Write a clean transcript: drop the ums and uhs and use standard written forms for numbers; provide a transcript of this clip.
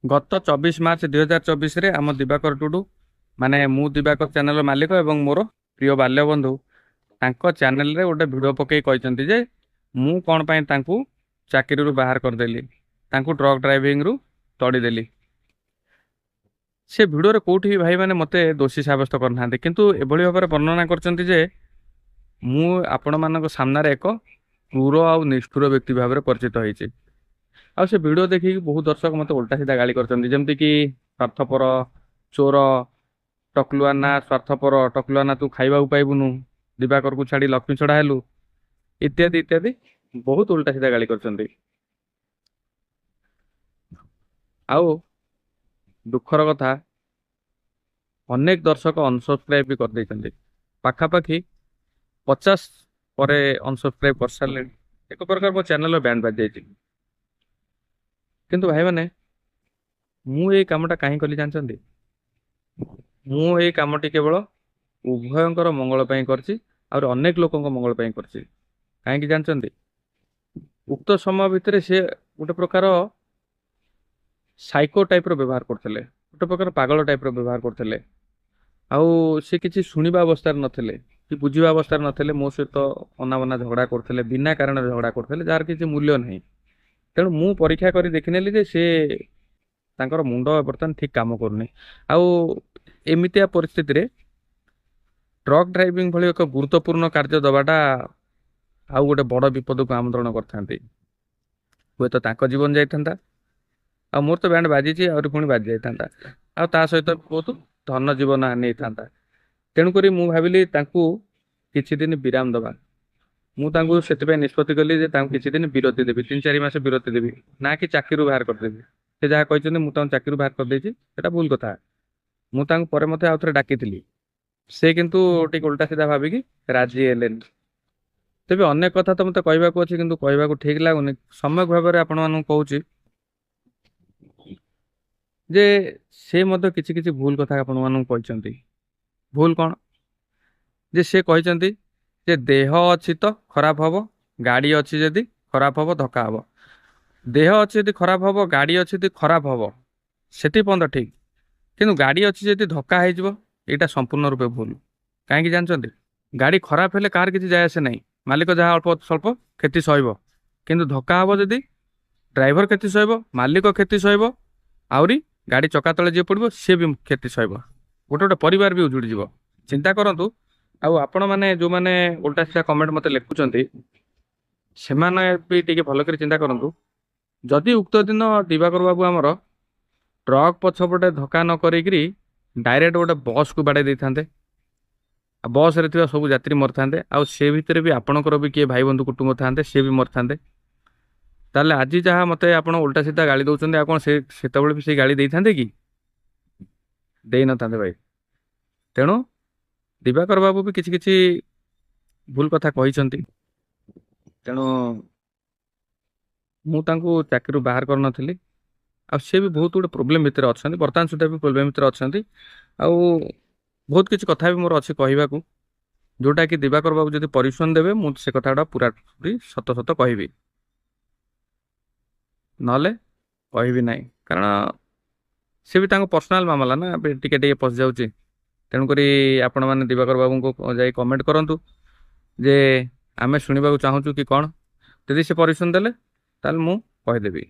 गत 24 मार्च 2024 आम दिवाकर टुडू माने मु दिवाकर चैनल मालिक एवं मोर प्रिय बाल्य बंधु तांको चैनल रे गोटे भिडियो पकई कहते जे मु कौन पाई तांकू चाकरी रु बाहर करदेली तांकू ट्रक ड्राइविंग रु तड़ीदेली। से भिडियो रे कोठी भाई माने मते दोषी साब्यस्त करना किंतु एभली भाव वर्णना करचंती जे मु आपण मानक सामना रे एक क्रूर आउ निष्ठुर व्यक्ति भाव में परिचित होइछि। आ से वीडियो देखिक बहुत दर्शक मत उल्टा सीधा गाली करछन्ती जेमति कि स्वार्थपर, चोर, टकलुआना, स्वार्थपर, टकलुआना तू खाइबा पाइबुनु, दिवाकर को छाड़ी लक्ष्मी छड़ा हेलु, इत्यादि इत्यादि बहुत उल्टा सीधा गाली करछन्ती। आउ दुखर कथा अनेक दर्शक अनसब्सक्राइब भी कर दैछन्ती। पाखापाखि 50 पर अनसब्सक्राइब कर सारे एक प्रकार मो चैनल बैंड बाज जाइछि। किंतु भाई माने मु ये कामटा कहीं कली जानछन्ती, मु ये कामटी केवल उभयंकर मंगल ପାଇଁ करछि और अनेक लोकंक मंगल ପାଇଁ करछि। काहे कि जानछन्ती उक्त समय भितर से गोटे प्रकार साइको टाइप रो व्यवहार करथिले, गोटे प्रकार पागल टाइप रो व्यवहार करथिले। आउ से किछि सुनिबा अवस्था नथिले कि बुझिबा अवस्था नथिले। मो सहित अनाबना झगड़ा करथिले, बिना कारण झगड़ा करथिले जार किछि मूल्य नहीं। तेणु मु परीक्षा करी देखिनेली जे से तांकर मुंड बर्तमान ठीक काम करूनी। आउ एमितिया परिस्थिति रे ट्रक ड्राइविंग भली एक गुरुत्वपूर्ण कार्य दबाटा आउ गोटे बड़ विपद को आमंत्रण करथांती। हुए तो तांको जीवन जाइथांता, आ मोर तो बैंड बाजिछि और पुणी बाजि जाइथांता, आ ता सहित बहुत धन जीवन नहीं थांता। तेणु करी मु भाबिली तांकू किछि दिन विराम दबा। मु तांकू सेतिपय निष्पत्ति कली जे तांकू किछि दिन विरति देबी, 3-4 मास विरति देबी, ना कि चाकरी बाहर कर देबी। से जहाँ कहते मु तांकू चाकरी बाहर कर देछि सेटा भूल कथा। मु तांकू परे मते आउ थरे डाकिथिली, से किंतु टिक उल्टा सीधा भाबिकी राजी हेलेन। तेबे अनेक कथा तो मते कहबाकू अछि किंतु कहबाकू ठीक लागुनी। समय भाव में आपण मानू कहूछि जे से मते किछि किछि भूल कथा आपण मानू कहचंती। भूल कौन जे से कहचंती जे देह अछि तो खराब हबो, गाड़ी अछि जदि खराब हबो धक्का हबो। देह अछि जदि खराब हबो, गाड़ी अछि जदि खराब हबो, सेति पंद ठीक। किंतु गाड़ी अछि जदि धक्का हे जिवो एटा संपूर्ण रूपे भूल। काहे कि जानचंती गाड़ी खराब हेले कार किछि जाय आसे नहीं, मालिक जहाँ अल्प स्वल्प क्षति सहइबो। किंतु धक्का हबो जदि ड्राइवर क्षति सहइबो, मालिक क्षति सहइबो, आउरी गाड़ी चका तले जे पड़िबो से भी क्षति सहइबो, गोटे गोटे परिवार भी उजुड़ी जिवो। चिंता करंतु। आउ आपण माने जो माने उल्टा सीधा कमेंट मते लिखुचंती सेमाने भी टिके भलो करी चिंता करंतु। जदि उक्त दिन दिवाकर बाबू हमर ट्रक पछपटे धक्का न करिकरी डायरेक्ट गोटे बस को बाड़े देइथांते, बस रे थिबा सब यात्री मरथांते, आउ से भितरे भी आपणकर भी किए भाई बंधु कुटुंब थांते से भी मरथांते। ताले आज जहाँ मते आपण उल्टा सीधा गाली दउचंदे आ कोन से सेतबेले भी से गाली देइथांते कि देइ न थांते भाई। तेणु दिवाकर बाबू भी किछि किछि भूल कथा कहिसंती। तेणु मु तांकू चाकरी बाहर कर नथिली। आ से भी बहुत गुड प्रोब्लेम भितर अछंती, वर्तमान सुधा भी प्रोब्लेम भितर अछंती। आउ बहुत किछि कथा भी मोर अछि कहिबाकू, जोटा कि दिवाकर बाबू जदि परिश्रम देबे मु से कथाटा पूरा पूरी सत सत कहबी, नले कहबी नाही। कारण से भी तांको पर्सनल मामला ना टिके टिके पस जाउची। तेणु करी आपण माने दिवाकर बाबू को जाई कमेंट करंतु जे आमे सुनिबाकू चाहूचु कि कोन। यदि से परिश्रम देले ताल मु कहि देबी।